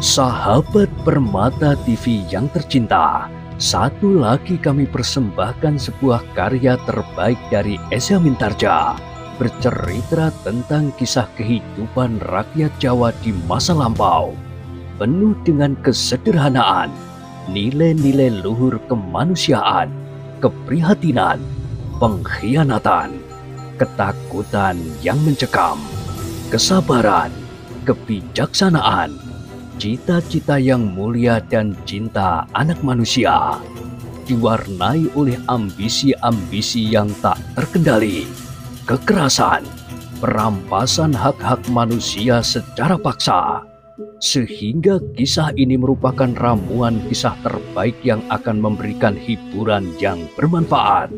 Sahabat Permata TV yang tercinta, satu lagi kami persembahkan sebuah karya terbaik dari Esa Mintarja, bercerita tentang kisah kehidupan rakyat Jawa di masa lampau, penuh dengan kesederhanaan, nilai-nilai luhur kemanusiaan, keprihatinan, pengkhianatan, ketakutan yang mencekam, kesabaran, kebijaksanaan, cita-cita yang mulia dan cinta anak manusia, diwarnai oleh ambisi-ambisi yang tak terkendali, kekerasan, perampasan hak-hak manusia secara paksa, sehingga kisah ini merupakan ramuan kisah terbaik yang akan memberikan hiburan yang bermanfaat,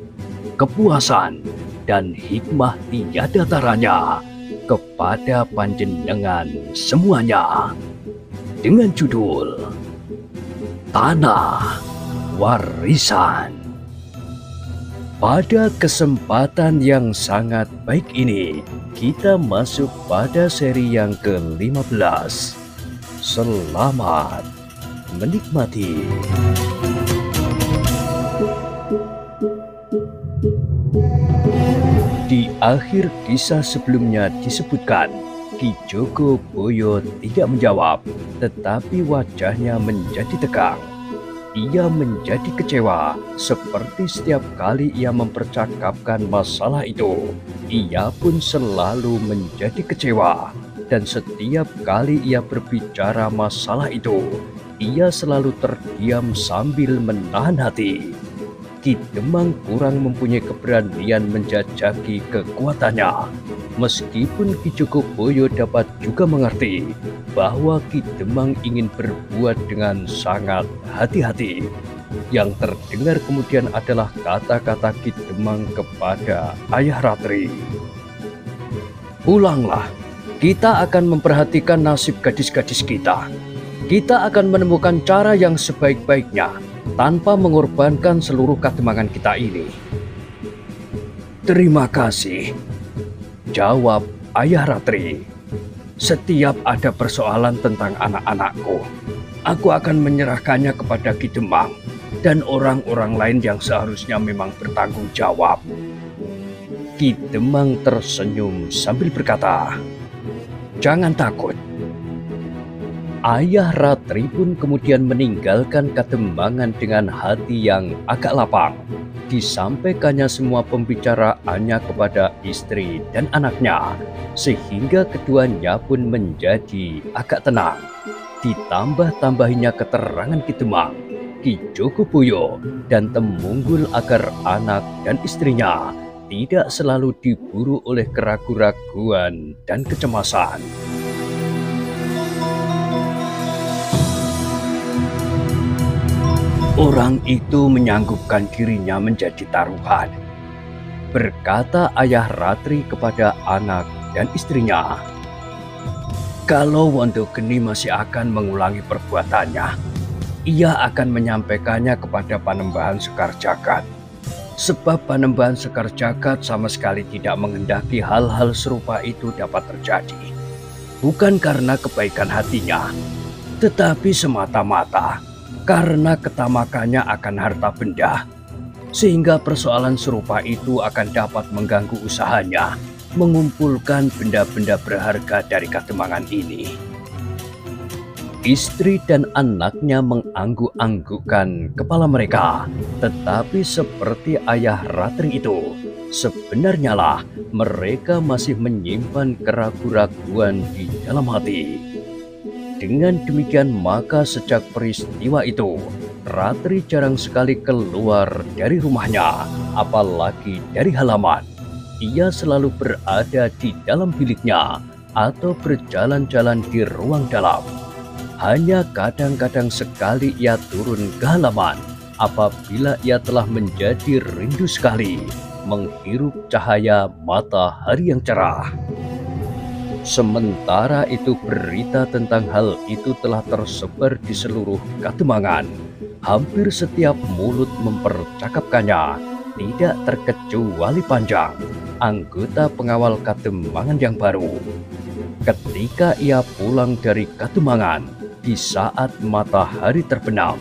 kepuasan, dan hikmah tiada taranya kepada panjenengan semuanya. Dengan judul Tanah Warisan. Pada kesempatan yang sangat baik ini, kita masuk pada seri yang ke-15. Selamat menikmati. Di akhir kisah sebelumnya disebutkan, Ki Jogoboyo tidak menjawab, tetapi wajahnya menjadi tegang. Ia menjadi kecewa, seperti setiap kali ia mempercakapkan masalah itu. Ia pun selalu menjadi kecewa, dan setiap kali ia berbicara masalah itu, ia selalu terdiam sambil menahan hati. Ki Demang kurang mempunyai keberanian menjajaki kekuatannya. Meskipun Ki Jogoboyo dapat juga mengerti bahwa Ki Demang ingin berbuat dengan sangat hati-hati. Yang terdengar kemudian adalah kata-kata Ki Demang kepada Ayah Ratri. "Pulanglah, kita akan memperhatikan nasib gadis-gadis kita. Kita akan menemukan cara yang sebaik-baiknya tanpa mengorbankan seluruh kademangan kita ini." "Terima kasih," jawab Ayah Ratri. "Setiap ada persoalan tentang anak-anakku, aku akan menyerahkannya kepada Ki Demang dan orang-orang lain yang seharusnya memang bertanggung jawab." Ki Demang tersenyum sambil berkata, "Jangan takut." Ayah Ratri pun kemudian meninggalkan Kademangan dengan hati yang agak lapang. Disampaikannya semua pembicaraannya kepada istri dan anaknya, sehingga keduanya pun menjadi agak tenang. Ditambah-tambahinya keterangan Ki Demang, Ki Jogoboyo, dan Temunggung agar anak dan istrinya tidak selalu diburu oleh keraguan-raguan dan kecemasan. "Orang itu menyanggupkan dirinya menjadi taruhan," berkata Ayah Ratri kepada anak dan istrinya. "Kalau Wondogeni masih akan mengulangi perbuatannya, ia akan menyampaikannya kepada Panembahan Sekar Jagad. Sebab Panembahan Sekar Jagad sama sekali tidak menghendaki hal-hal serupa itu dapat terjadi. Bukan karena kebaikan hatinya, tetapi semata-mata karena ketamakannya akan harta benda, sehingga persoalan serupa itu akan dapat mengganggu usahanya mengumpulkan benda-benda berharga dari Kademangan ini." Istri dan anaknya mengangguk-anggukkan kepala mereka, tetapi seperti Ayah Ratri itu, sebenarnya lah mereka masih menyimpan keraguan-raguan di dalam hati. Dengan demikian maka sejak peristiwa itu, Ratri jarang sekali keluar dari rumahnya, apalagi dari halaman. Ia selalu berada di dalam biliknya atau berjalan-jalan di ruang dalam. Hanya kadang-kadang sekali ia turun ke halaman apabila ia telah menjadi rindu sekali menghirup cahaya matahari yang cerah. Sementara itu berita tentang hal itu telah tersebar di seluruh Kademangan. Hampir setiap mulut mempercakapkannya, tidak terkecuali Panjang, anggota pengawal Kademangan yang baru. Ketika ia pulang dari Kademangan, Di saat matahari terbenam,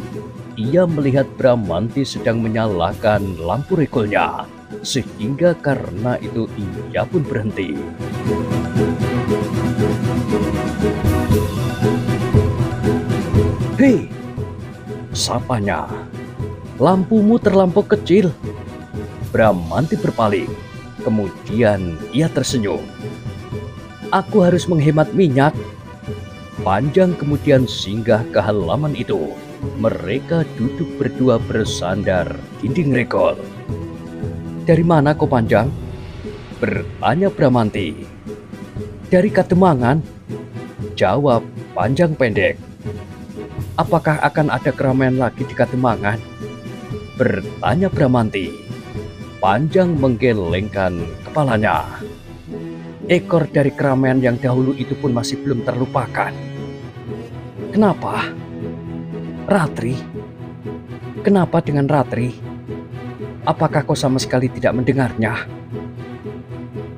ia melihat Bramanti sedang menyalakan lampu rekolnya, sehingga karena itu ia pun berhenti. "Hei," sapanya, "lampumu terlampau kecil." Bramanti berpaling, kemudian ia tersenyum. "Aku harus menghemat minyak." Panjang kemudian singgah ke halaman itu. Mereka duduk berdua bersandar dinding rekol. "Dari mana kau, Panjang?" bertanya Bramanti. "Dari Kademangan," jawab Panjang pendek. "Apakah akan ada keramaian lagi di Kademangan?" bertanya Bramanti. Panjang menggelengkan kepalanya. Ekor dari keramaian yang dahulu itu pun masih belum terlupakan. "Kenapa? Ratri? Kenapa dengan Ratri? Apakah kau sama sekali tidak mendengarnya?"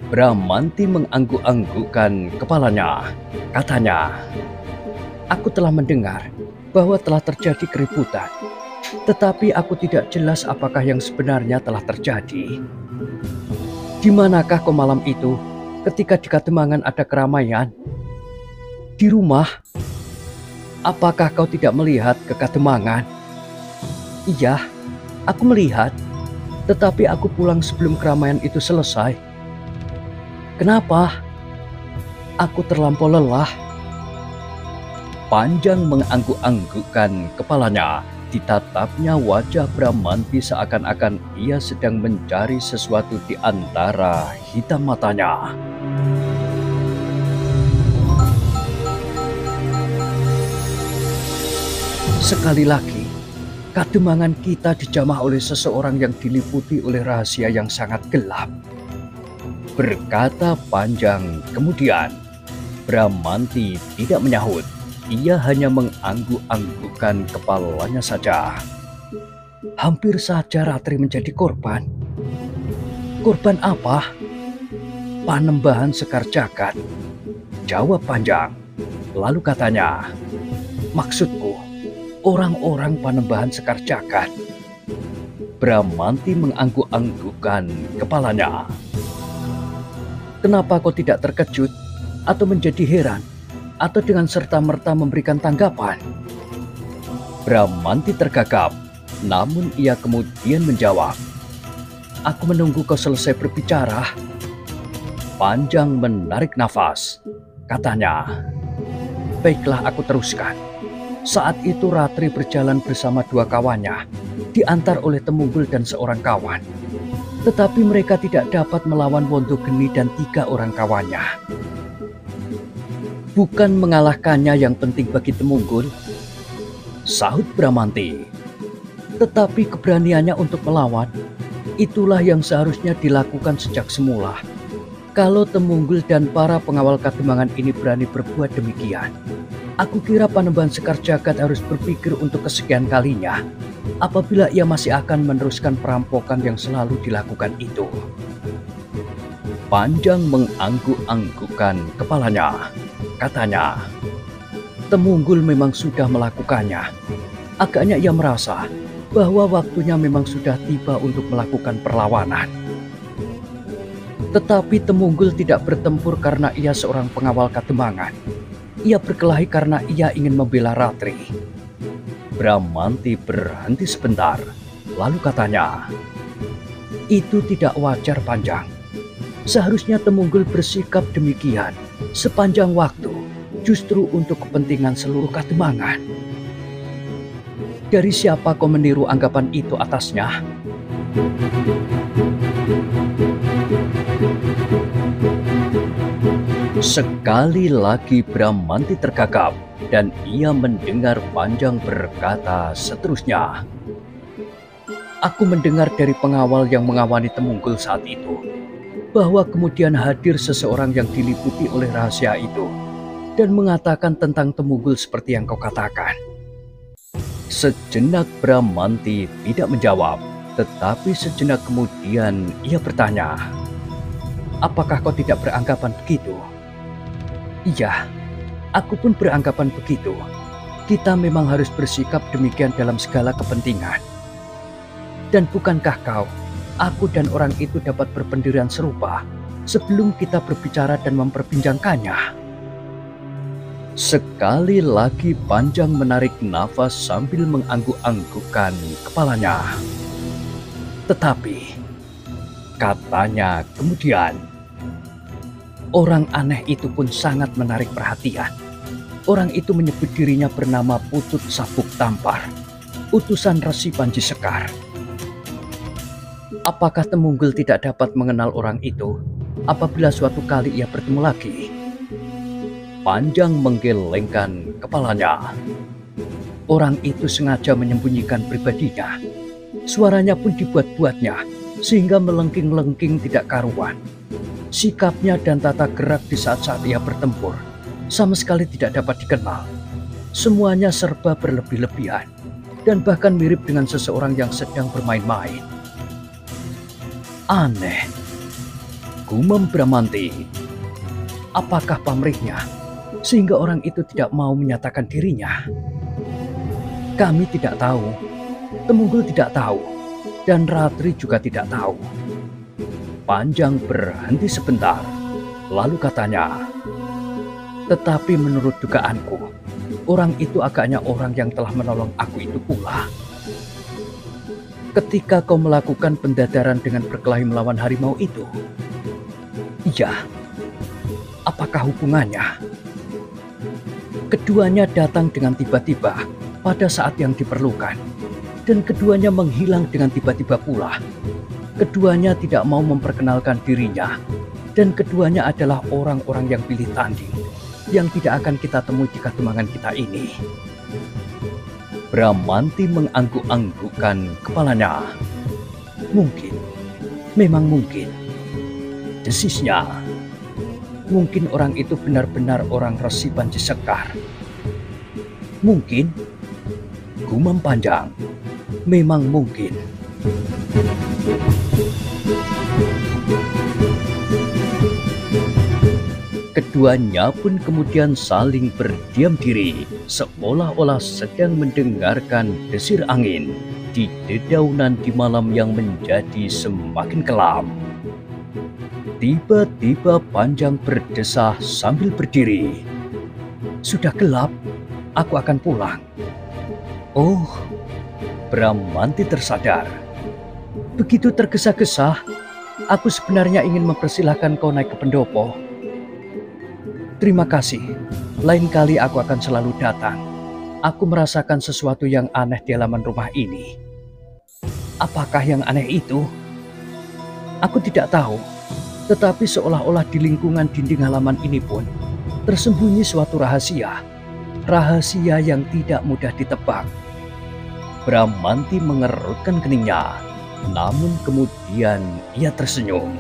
Bramanti mengangguk-anggukkan kepalanya. Katanya, "Aku telah mendengar bahwa telah terjadi keributan, tetapi aku tidak jelas apakah yang sebenarnya telah terjadi." "Di manakah kau malam itu ketika di Kademangan ada keramaian?" "Di rumah." "Apakah kau tidak melihat ke Kademangan?" "Iya, aku melihat, tetapi aku pulang sebelum keramaian itu selesai." "Kenapa?" "Aku terlampau lelah." Panjang mengangguk-anggukkan kepalanya. Ditatapnya wajah Bramanti seakan-akan ia sedang mencari sesuatu di antara hitam matanya. "Sekali lagi, Kademangan kita dijamah oleh seseorang yang diliputi oleh rahasia yang sangat gelap," berkata Panjang kemudian. Bramanti tidak menyahut. Ia hanya mengangguk-anggukkan kepalanya saja. "Hampir saja Ratri menjadi korban." "Korban apa?" "Panembahan Sekar Jagad," jawab Panjang. Lalu katanya, "Maksudku, orang-orang Panembahan Sekar Jagad." Bramanti mengangguk-anggukkan kepalanya. "Kenapa kau tidak terkejut atau menjadi heran atau dengan serta-merta memberikan tanggapan?" Bramanti tergagap, namun ia kemudian menjawab, "Aku menunggu kau selesai berbicara." Panjang menarik nafas. Katanya, "Baiklah, aku teruskan. Saat itu Ratri berjalan bersama dua kawannya, diantar oleh Temunggul dan seorang kawan. Tetapi mereka tidak dapat melawan Wondogeni dan 3 orang kawannya. Bukan mengalahkannya yang penting bagi Temunggul," sahut Bramanti. "Tetapi keberaniannya untuk melawan, itulah yang seharusnya dilakukan sejak semula. Kalau Temunggul dan para pengawal Kademangan ini berani berbuat demikian, aku kira Panembahan Sekar Jagad harus berpikir untuk kesekian kalinya apabila ia masih akan meneruskan perampokan yang selalu dilakukan itu." Panjang mengangguk-anggukkan kepalanya. Katanya, "Temunggul memang sudah melakukannya. Agaknya ia merasa bahwa waktunya memang sudah tiba untuk melakukan perlawanan. Tetapi Temunggul tidak bertempur karena ia seorang pengawal Kademangan. Ia berkelahi karena ia ingin membela Ratri." Bramanti berhenti sebentar, lalu katanya, "Itu tidak wajar, Panjang. Seharusnya Temunggul bersikap demikian sepanjang waktu, justru untuk kepentingan seluruh Kademangan." "Dari siapa kau meniru anggapan itu atasnya?" Sekali lagi Bramanti tergagap dan ia mendengar Panjang berkata seterusnya, "Aku mendengar dari pengawal yang mengawani Temunggul saat itu, bahwa kemudian hadir seseorang yang diliputi oleh rahasia itu dan mengatakan tentang Temunggul seperti yang kau katakan." Sejenak Bramanti tidak menjawab, tetapi sejenak kemudian ia bertanya, "Apakah kau tidak beranggapan begitu?" "Iya, aku pun beranggapan begitu. Kita memang harus bersikap demikian dalam segala kepentingan. Dan bukankah kau, aku dan orang itu dapat berpendirian serupa sebelum kita berbicara dan memperbincangkannya? Sekali lagi Panjang menarik nafas sambil mengangguk-anggukkan kepalanya. Tetapi, katanya kemudian, orang aneh itu pun sangat menarik perhatian. Orang itu menyebut dirinya bernama Putut Sabuk Tampar, utusan Resi Panji Sekar. Apakah Temunggul tidak dapat mengenal orang itu apabila suatu kali ia bertemu lagi? Panjang menggelengkan kepalanya. Orang itu sengaja menyembunyikan pribadinya. Suaranya pun dibuat-buatnya sehingga melengking-lengking tidak karuan. Sikapnya dan tata gerak di saat-saat ia bertempur sama sekali tidak dapat dikenal. Semuanya serba berlebih-lebihan dan bahkan mirip dengan seseorang yang sedang bermain-main. Aneh, gumam Bramanti. Apakah pamrihnya sehingga orang itu tidak mau menyatakan dirinya? Kami tidak tahu, Temunggul tidak tahu, dan Ratri juga tidak tahu. Panjang berhenti sebentar, lalu katanya, tetapi menurut dugaanku, orang itu agaknya orang yang telah menolong aku itu pula. Ketika kau melakukan pendadaran dengan berkelahi melawan harimau itu. Iya, apakah hubungannya? Keduanya datang dengan tiba-tiba pada saat yang diperlukan, dan keduanya menghilang dengan tiba-tiba pula. Keduanya tidak mau memperkenalkan dirinya, dan keduanya adalah orang-orang yang pilih tanding, yang tidak akan kita temui di kademangan kita ini. Bramanti mengangguk-anggukkan kepalanya. Mungkin, memang mungkin. Desisnya, mungkin orang itu benar-benar orang Resi Panji Sekar. Mungkin, gumam Panjang, memang mungkin. Keduanya pun kemudian saling berdiam diri, seolah-olah sedang mendengarkan desir angin di dedaunan di malam yang menjadi semakin kelam. Tiba-tiba Panjang berdesah sambil berdiri. Sudah gelap, aku akan pulang. Oh, Bramanti tersadar. Begitu tergesa-gesa, aku sebenarnya ingin mempersilahkan kau naik ke pendopo. Terima kasih, lain kali aku akan selalu datang. Aku merasakan sesuatu yang aneh di halaman rumah ini. Apakah yang aneh itu? Aku tidak tahu, tetapi seolah-olah di lingkungan dinding halaman ini pun tersembunyi suatu rahasia. Rahasia yang tidak mudah ditebak. Bramanti mengerutkan keningnya, namun kemudian ia tersenyum.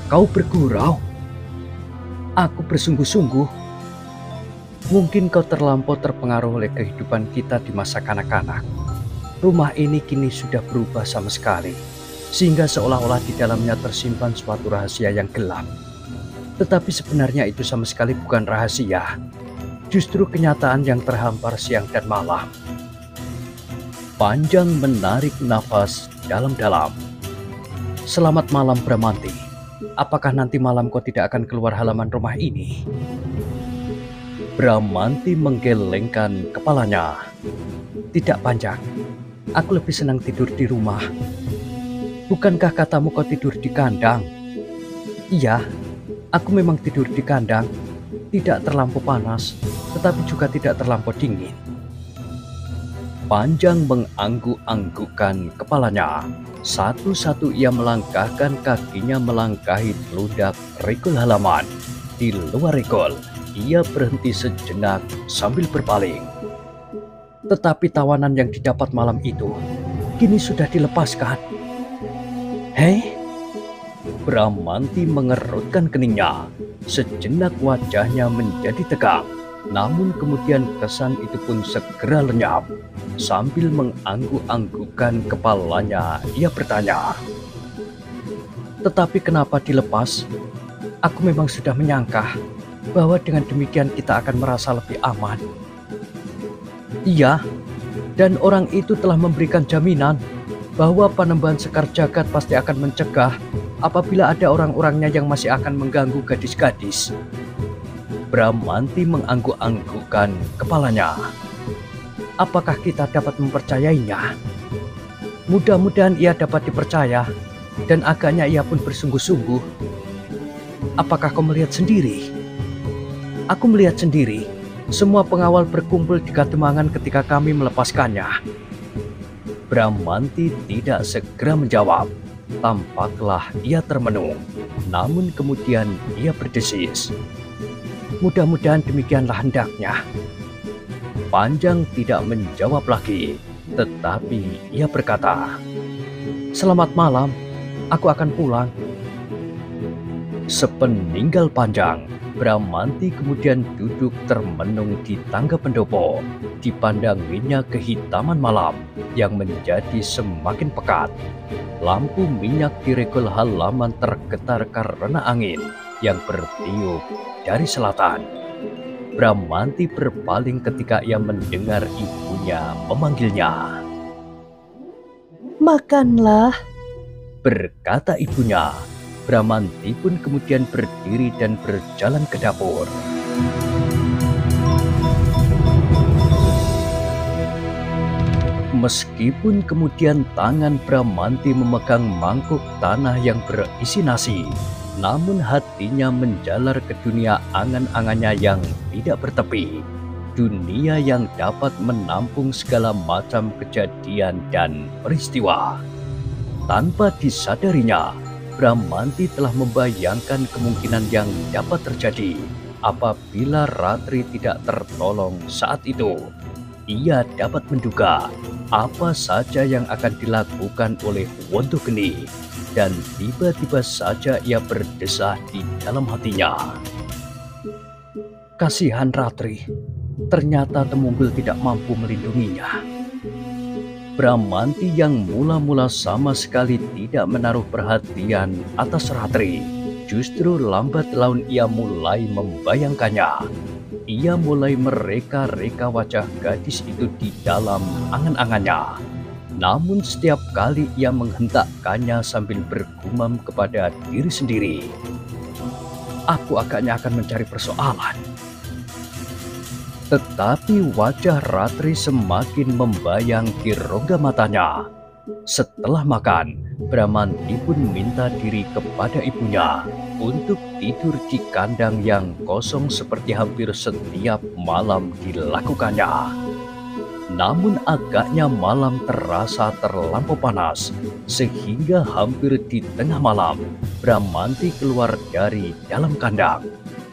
Kau bergurau? Aku bersungguh-sungguh. Mungkin kau terlampau terpengaruh oleh kehidupan kita di masa kanak-kanak. Rumah ini kini sudah berubah sama sekali, sehingga seolah-olah di dalamnya tersimpan suatu rahasia yang gelap. Tetapi sebenarnya itu sama sekali bukan rahasia, justru kenyataan yang terhampar siang dan malam. Panjang menarik nafas dalam-dalam. Selamat malam Bramanti. Apakah nanti malam kau tidak akan keluar halaman rumah ini? Bramanti menggelengkan kepalanya. Tidak Panjang, aku lebih senang tidur di rumah. Bukankah katamu kau tidur di kandang? Iya, aku memang tidur di kandang. Tidak terlampau panas, tetapi juga tidak terlampau dingin. Panjang mengangguk-anggukkan kepalanya. Satu-satu ia melangkahkan kakinya melangkahi teludak regol halaman. Di luar regol, ia berhenti sejenak sambil berpaling. Tetapi tawanan yang didapat malam itu kini sudah dilepaskan. Hei, Bramanti mengerutkan keningnya. Sejenak wajahnya menjadi tegang. Namun kemudian kesan itu pun segera lenyap. Sambil mengangguk-anggukkan kepalanya, ia bertanya, tetapi kenapa dilepas? Aku memang sudah menyangka bahwa dengan demikian kita akan merasa lebih aman. Iya, dan orang itu telah memberikan jaminan bahwa Panembahan Sekar Jagad pasti akan mencegah apabila ada orang-orangnya yang masih akan mengganggu gadis-gadis. Bramanti mengangguk-anggukkan kepalanya. Apakah kita dapat mempercayainya? Mudah-mudahan ia dapat dipercaya, dan agaknya ia pun bersungguh-sungguh. Apakah kau melihat sendiri? Aku melihat sendiri. Semua pengawal berkumpul di Kademangan ketika kami melepaskannya. Bramanti tidak segera menjawab. Tampaklah ia termenung. Namun kemudian ia berdesis. Mudah-mudahan demikianlah hendaknya. Panjang tidak menjawab lagi. Tetapi ia berkata, "Selamat malam, aku akan pulang." Sepeninggal Panjang, Bramanti kemudian duduk termenung di tangga pendopo. Dipandanginya kehitaman malam yang menjadi semakin pekat. Lampu minyak di regol halaman tergetar karena angin yang bertiup dari selatan. Bramanti berpaling ketika ia mendengar ibunya memanggilnya. "Makanlah," berkata ibunya. Bramanti pun kemudian berdiri dan berjalan ke dapur. Meskipun kemudian tangan Bramanti memegang mangkuk tanah yang berisi nasi, namun hatinya menjalar ke dunia angan-angannya yang tidak bertepi. Dunia yang dapat menampung segala macam kejadian dan peristiwa. Tanpa disadarinya, Bramanti telah membayangkan kemungkinan yang dapat terjadi apabila Ratri tidak tertolong saat itu. Ia dapat menduga apa saja yang akan dilakukan oleh Wontogeni, dan tiba-tiba saja ia berdesah di dalam hatinya. Kasihan Ratri, ternyata Temunggul tidak mampu melindunginya. Bramanti yang mula-mula sama sekali tidak menaruh perhatian atas Ratri, justru lambat laun ia mulai membayangkannya. Ia mulai mereka-reka wajah gadis itu di dalam angan-angannya. Namun setiap kali ia menghentakkannya sambil bergumam kepada diri sendiri, "Aku agaknya akan mencari persoalan." Tetapi wajah Ratri semakin membayang di rongga matanya. Setelah makan, Bramanti pun minta diri kepada ibunya untuk tidur di kandang yang kosong seperti hampir setiap malam dilakukannya. Namun agaknya malam terasa terlampau panas, sehingga hampir di tengah malam, Bramanti keluar dari dalam kandang.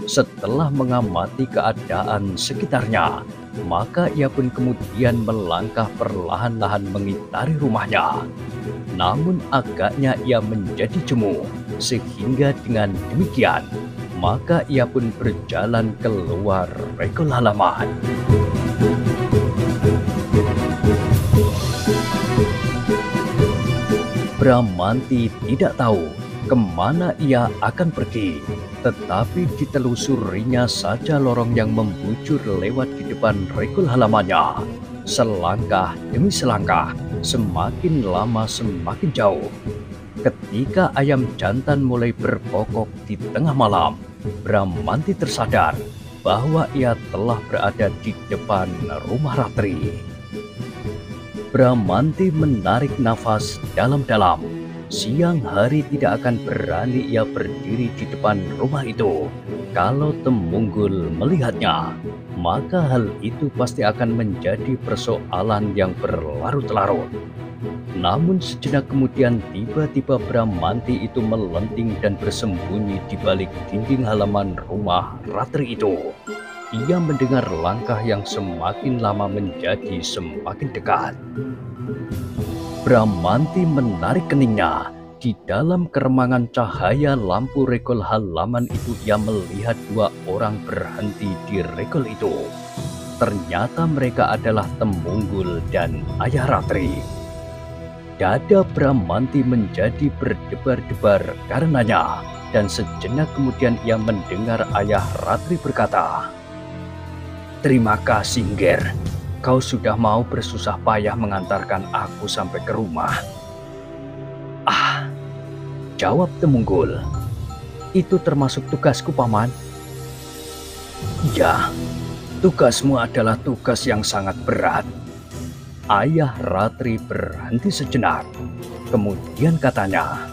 Setelah mengamati keadaan sekitarnya, maka ia pun kemudian melangkah perlahan-lahan mengitari rumahnya. Namun agaknya ia menjadi jemu, sehingga dengan demikian, maka ia pun berjalan keluar regol halaman. Bramanti tidak tahu kemana ia akan pergi, tetapi ditelusurinya saja lorong yang membujur lewat di depan regol halamannya. Selangkah demi selangkah, semakin lama semakin jauh. Ketika ayam jantan mulai berkokok di tengah malam, Bramanti tersadar bahwa ia telah berada di depan rumah Ratri. Bramanti menarik nafas dalam-dalam. Siang hari tidak akan berani ia berdiri di depan rumah itu. Kalau Temunggul melihatnya, maka hal itu pasti akan menjadi persoalan yang berlarut-larut. Namun sejenak kemudian tiba-tiba Bramanti itu melenting dan bersembunyi di balik dinding halaman rumah Ratri itu. Ia mendengar langkah yang semakin lama menjadi semakin dekat. Bramanti menarik keningnya. Di dalam keremangan cahaya lampu regol halaman itu ia melihat dua orang berhenti di regol itu. Ternyata mereka adalah Temunggul dan ayah Ratri. Dada Bramanti menjadi berdebar-debar karenanya, dan sejenak kemudian ia mendengar ayah Ratri berkata, "Terima kasih, Ngger. kau sudah mau bersusah payah mengantarkan aku sampai ke rumah. Ah, jawab Temunggul. Itu termasuk tugasku, Paman. Ya, tugasmu adalah tugas yang sangat berat. Ayah Ratri berhenti sejenak. Kemudian katanya,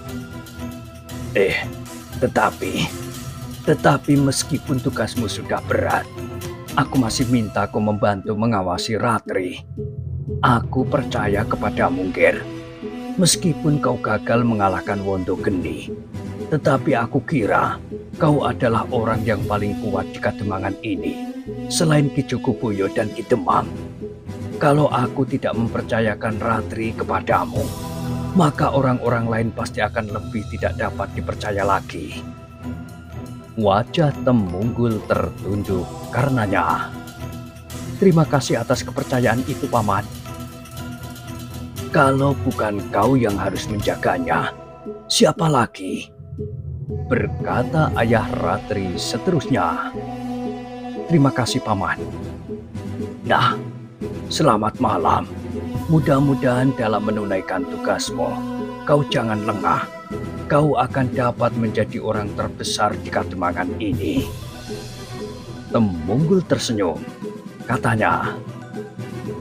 tetapi meskipun tugasmu sudah berat, aku masih minta kau membantu mengawasi Ratri. Aku percaya kepadamu, Ger. Meskipun kau gagal mengalahkan Wondo Geni, tetapi aku kira kau adalah orang yang paling kuat di Kademangan ini, selain Ki Jogoboyo dan Ki Demang. Kalau aku tidak mempercayakan Ratri kepadamu, maka orang-orang lain pasti akan lebih tidak dapat dipercaya lagi. Wajah Temunggul tertunduk karenanya. Terima kasih atas kepercayaan itu, Paman. Kalau bukan kau yang harus menjaganya, siapa lagi? Berkata Ayah Ratri seterusnya. Terima kasih, Paman. Nah, selamat malam. Mudah-mudahan dalam menunaikan tugasmu, kau jangan lengah. Kau akan dapat menjadi orang terbesar di Kademangan ini. Temunggul tersenyum. Katanya,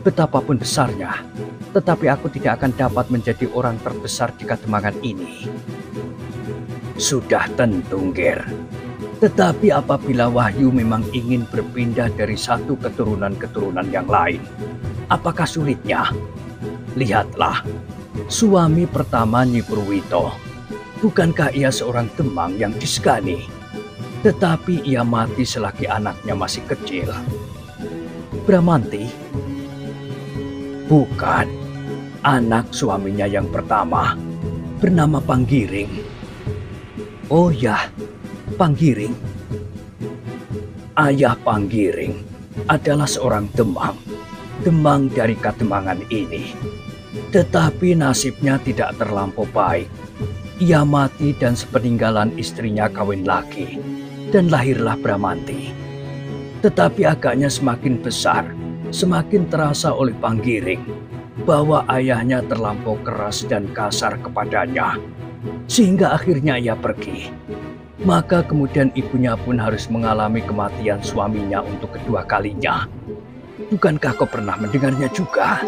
betapapun besarnya, tetapi aku tidak akan dapat menjadi orang terbesar di Kademangan ini. Sudah tentu, Ger. Tetapi apabila Wahyu memang ingin berpindah dari satu keturunan-keturunan yang lain, apakah sulitnya? Lihatlah, suami pertama Nyi Purwito. Bukankah ia seorang Demang yang disegani? Tetapi ia mati selagi anaknya masih kecil. Bramanti? Bukan. Anak suaminya yang pertama bernama Panggiring. Oh ya, Panggiring. Ayah Panggiring adalah seorang Demang. Demang dari Kademangan ini. Tetapi nasibnya tidak terlampau baik. Ia mati dan sepeninggalan istrinya kawin lagi, dan lahirlah Bramanti. Tetapi agaknya semakin besar, semakin terasa oleh Panggiring bahwa ayahnya terlampau keras dan kasar kepadanya, sehingga akhirnya ia pergi. Maka kemudian ibunya pun harus mengalami kematian suaminya untuk kedua kalinya. Bukankah kau pernah mendengarnya juga?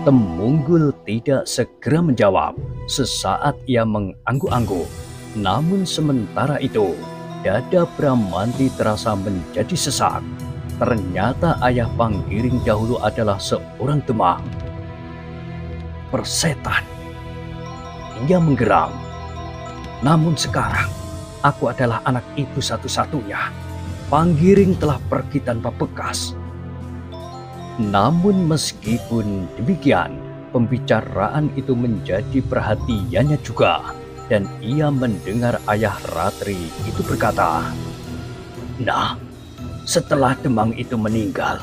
Temunggul tidak segera menjawab. Sesaat ia mengangguk-angguk. Namun sementara itu, dada Bramanti terasa menjadi sesak. Ternyata ayah Panggiring dahulu adalah seorang Demang. Persetan. Ia menggeram. Namun sekarang, aku adalah anak ibu satu-satunya. Panggiring telah pergi tanpa bekas. Namun meskipun demikian, pembicaraan itu menjadi perhatiannya juga. Dan ia mendengar ayah Ratri itu berkata, "Nah, setelah Demang itu meninggal,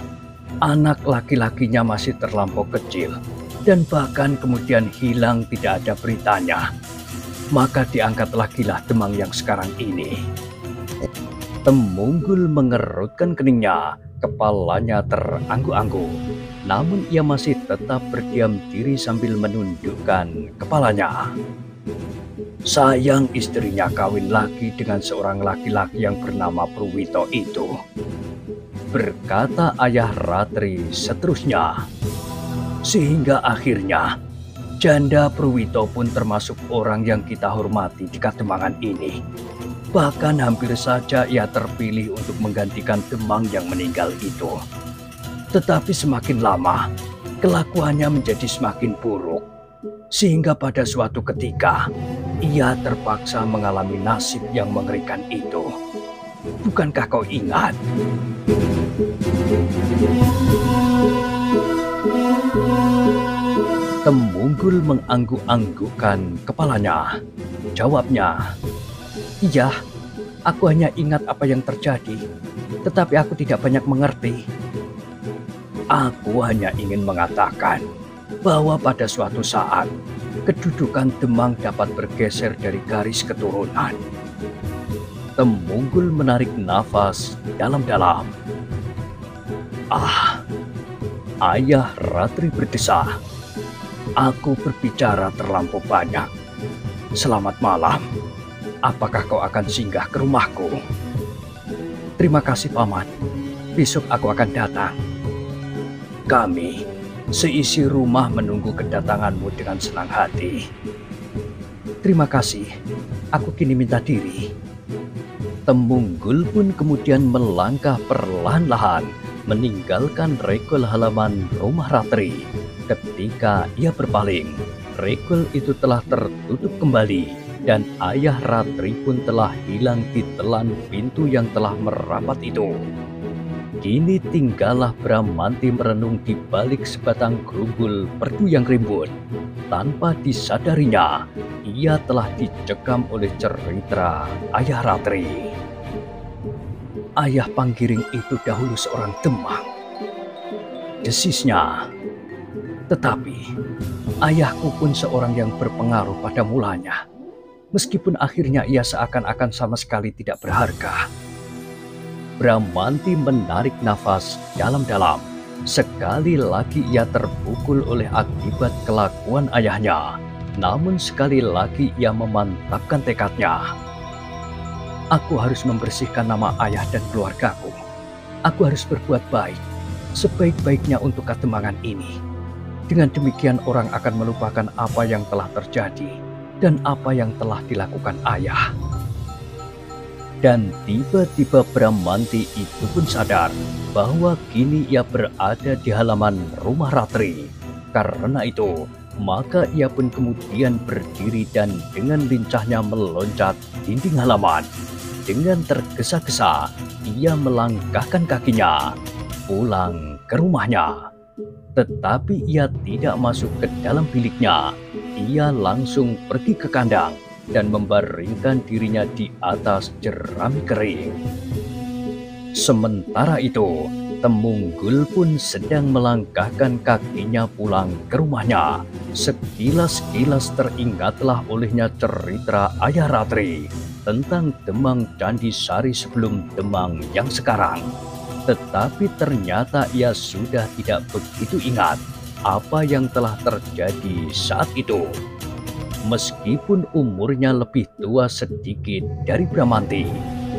anak laki-lakinya masih terlampau kecil. Dan bahkan kemudian hilang tidak ada beritanya. Maka diangkatlah Kilah Demang yang sekarang ini." Temunggul mengerutkan keningnya. Kepalanya terangguk-angguk, namun ia masih tetap berdiam diri sambil menundukkan kepalanya. Sayang istrinya kawin lagi dengan seorang laki-laki yang bernama Purwito itu, berkata ayah Ratri seterusnya. Sehingga akhirnya janda Purwito pun termasuk orang yang kita hormati di Kademangan ini. Bahkan hampir saja ia terpilih untuk menggantikan Demang yang meninggal itu. Tetapi semakin lama, kelakuannya menjadi semakin buruk. Sehingga pada suatu ketika, ia terpaksa mengalami nasib yang mengerikan itu. Bukankah kau ingat? Temunggul mengangguk-anggukkan kepalanya. Jawabnya, "Iya, aku hanya ingat apa yang terjadi, tetapi aku tidak banyak mengerti." Aku hanya ingin mengatakan bahwa pada suatu saat, kedudukan Demang dapat bergeser dari garis keturunan. Temunggul menarik nafas dalam-dalam. Ah, Ayah Ratri berdesah. Aku berbicara terlampau banyak. Selamat malam. Apakah kau akan singgah ke rumahku? Terima kasih, Paman. Besok aku akan datang. Kami, seisi rumah menunggu kedatanganmu dengan senang hati. Terima kasih. Aku kini minta diri. Temunggul pun kemudian melangkah perlahan-lahan meninggalkan regol halaman rumah Ratri. Ketika ia berpaling, regol itu telah tertutup kembali dan ayah Ratri pun telah hilang di telan pintu yang telah merapat itu. Kini tinggallah Bramanti merenung di balik sebatang gerumbul perdu yang rimbun. Tanpa disadarinya, ia telah dicekam oleh cerita ayah Ratri. Ayah Panggiring itu dahulu seorang demang, desisnya. Tetapi ayahku pun seorang yang berpengaruh pada mulanya, meskipun akhirnya ia seakan-akan sama sekali tidak berharga. Bramanti menarik nafas dalam-dalam. Sekali lagi ia terpukul oleh akibat kelakuan ayahnya. Namun sekali lagi ia memantapkan tekadnya. Aku harus membersihkan nama ayah dan keluargaku. Aku harus berbuat baik, sebaik-baiknya untuk Kademangan ini. Dengan demikian orang akan melupakan apa yang telah terjadi dan apa yang telah dilakukan ayah. Dan tiba-tiba Bramanti itu pun sadar bahwa kini ia berada di halaman rumah Ratri. Karena itu, maka ia pun kemudian berdiri dan dengan lincahnya meloncat dinding halaman. Dengan tergesa-gesa, ia melangkahkan kakinya pulang ke rumahnya. Tetapi ia tidak masuk ke dalam biliknya. Ia langsung pergi ke kandang dan membaringkan dirinya di atas jerami kering. Sementara itu, Temunggul pun sedang melangkahkan kakinya pulang ke rumahnya. Sekilas-kilas teringatlah olehnya cerita ayah Ratri tentang Demang Candi Sari sebelum Demang yang sekarang. Tetapi ternyata ia sudah tidak begitu ingat apa yang telah terjadi saat itu. Meskipun umurnya lebih tua sedikit dari Bramanti,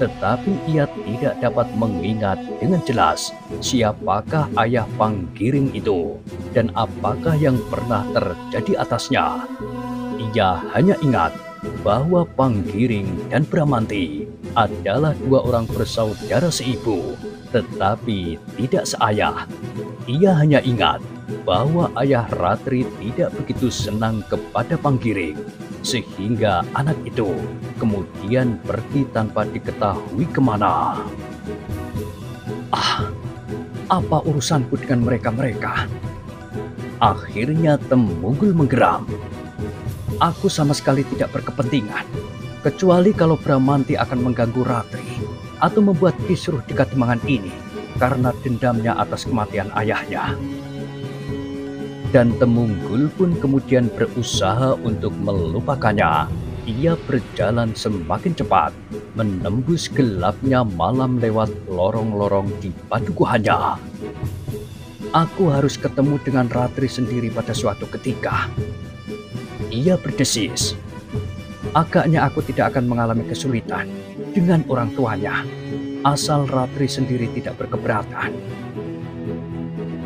tetapi ia tidak dapat mengingat dengan jelas siapakah ayah Panggiring itu dan apakah yang pernah terjadi atasnya. Ia hanya ingat bahwa Panggiring dan Bramanti adalah dua orang bersaudara seibu, tetapi tidak seayah. Ia hanya ingat bahwa ayah Ratri tidak begitu senang kepada Panggiring, sehingga anak itu kemudian pergi tanpa diketahui kemana. Apa urusanku dengan mereka-mereka? Akhirnya Temunggul menggeram. Aku sama sekali tidak berkepentingan, kecuali kalau Bramanti akan mengganggu Ratri atau membuat kisruh di Kademangan ini karena dendamnya atas kematian ayahnya. Dan Temunggul pun kemudian berusaha untuk melupakannya. Ia berjalan semakin cepat, menembus gelapnya malam lewat lorong-lorong di padukuhannya. Aku harus ketemu dengan Ratri sendiri pada suatu ketika. Ia berdesis. Agaknya aku tidak akan mengalami kesulitan dengan orang tuanya, asal Ratri sendiri tidak berkeberatan.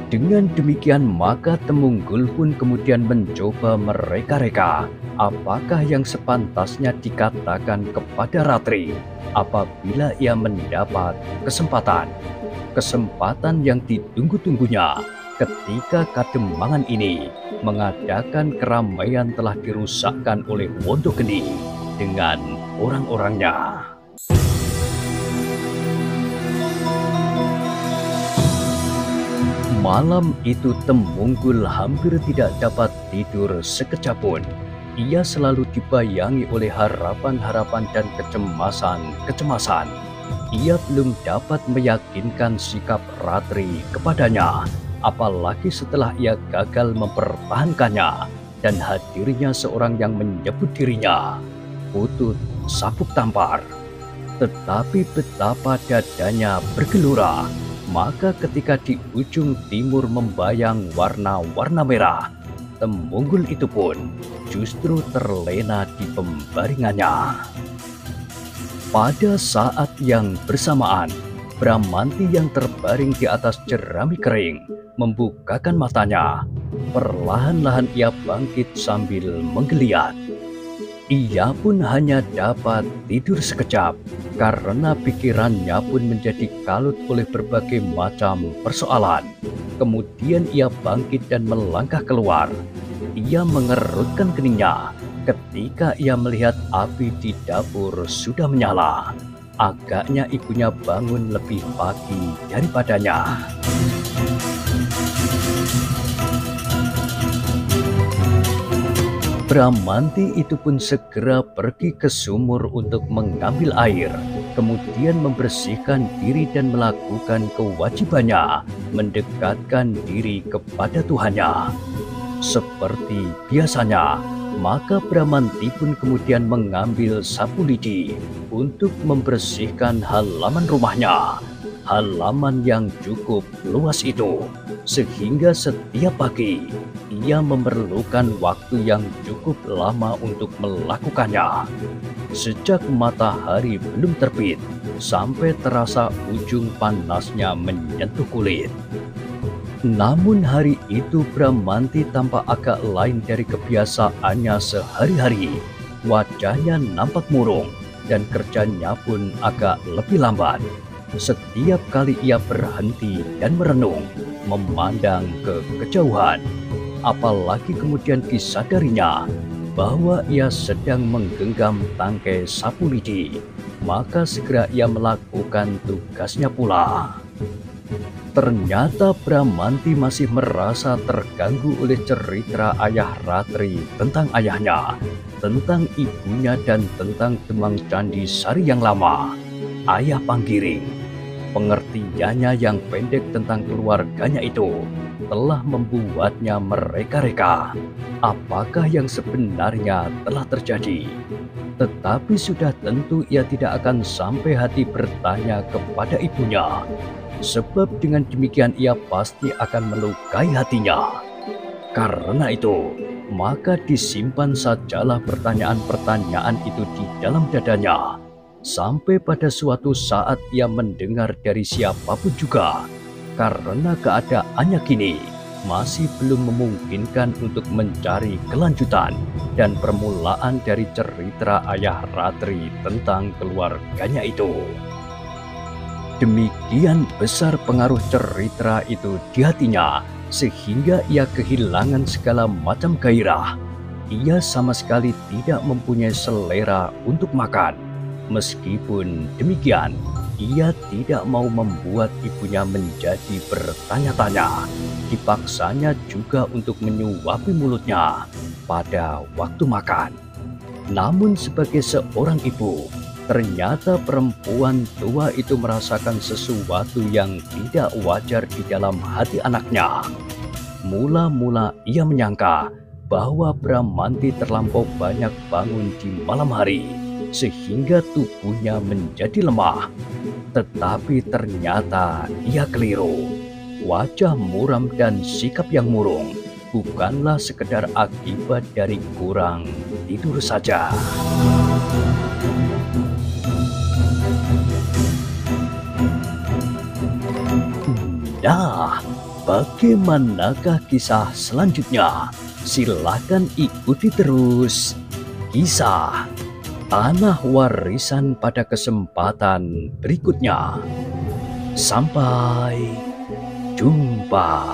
Dengan demikian maka Temunggul pun kemudian mencoba mereka-reka apakah yang sepantasnya dikatakan kepada Ratri apabila ia mendapat kesempatan yang ditunggu-tunggunya ketika Kademangan ini mengadakan keramaian telah dirusakkan oleh Wondogeni dengan orang-orangnya. Malam itu Temunggul hampir tidak dapat tidur sekejap pun. Ia selalu dibayangi oleh harapan-harapan dan kecemasan. Ia belum dapat meyakinkan sikap Ratri kepadanya, apalagi setelah ia gagal mempertahankannya dan hadirnya seorang yang menyebut dirinya Putut Sabuk Tampar. Tetapi betapa dadanya bergelora, maka ketika di ujung timur membayang warna-warna merah, Temunggung itu pun justru terlena di pembaringannya. Pada saat yang bersamaan, Bramanti yang terbaring di atas jerami kering membukakan matanya. Perlahan-lahan ia bangkit sambil menggeliat. Ia pun hanya dapat tidur sekejap karena pikirannya pun menjadi kalut oleh berbagai macam persoalan. Kemudian ia bangkit dan melangkah keluar. Ia mengerutkan keningnya ketika ia melihat api di dapur sudah menyala. Agaknya ibunya bangun lebih pagi daripadanya. Bramanti itu pun segera pergi ke sumur untuk mengambil air, kemudian membersihkan diri dan melakukan kewajibannya, mendekatkan diri kepada Tuhannya. Seperti biasanya, maka Bramanti pun kemudian mengambil sapu lidi untuk membersihkan halaman rumahnya. Halaman yang cukup luas itu, sehingga setiap pagi ia memerlukan waktu yang cukup lama untuk melakukannya. Sejak matahari belum terbit, sampai terasa ujung panasnya menyentuh kulit. Namun hari itu Bramanti tampak agak lain dari kebiasaannya sehari-hari. Wajahnya nampak murung dan kerjanya pun agak lebih lambat. Setiap kali ia berhenti dan merenung, memandang ke kejauhan, apalagi kemudian disadarinya bahwa ia sedang menggenggam tangkai sapu lidi, maka segera ia melakukan tugasnya pula. Ternyata Bramanti masih merasa terganggu oleh cerita ayah Ratri tentang ayahnya, tentang ibunya dan tentang Demang Candi Sari yang lama, ayah Panggiring. Pengertiannya yang pendek tentang keluarganya itu telah membuatnya mereka-reka apakah yang sebenarnya telah terjadi. Tetapi sudah tentu ia tidak akan sampai hati bertanya kepada ibunya, sebab dengan demikian ia pasti akan melukai hatinya. Karena itu, maka disimpan sajalah pertanyaan-pertanyaan itu di dalam dadanya, sampai pada suatu saat ia mendengar dari siapapun juga, karena keadaannya kini masih belum memungkinkan untuk mencari kelanjutan dan permulaan dari cerita ayah Ratri tentang keluarganya itu. Demikian besar pengaruh cerita itu di hatinya, sehingga ia kehilangan segala macam gairah. Ia sama sekali tidak mempunyai selera untuk makan. Meskipun demikian, ia tidak mau membuat ibunya menjadi bertanya-tanya. Dipaksanya juga untuk menyuapi mulutnya pada waktu makan. Namun sebagai seorang ibu, ternyata perempuan tua itu merasakan sesuatu yang tidak wajar di dalam hati anaknya. Mula-mula ia menyangka bahwa Bramanti terlampau banyak bangun di malam hari, sehingga tubuhnya menjadi lemah. Tetapi ternyata ia keliru. Wajah muram dan sikap yang murung bukanlah sekedar akibat dari kurang tidur saja. Nah, bagaimanakah kisah selanjutnya? Silakan ikuti terus kisah Tanah Warisan pada kesempatan berikutnya. Sampai jumpa.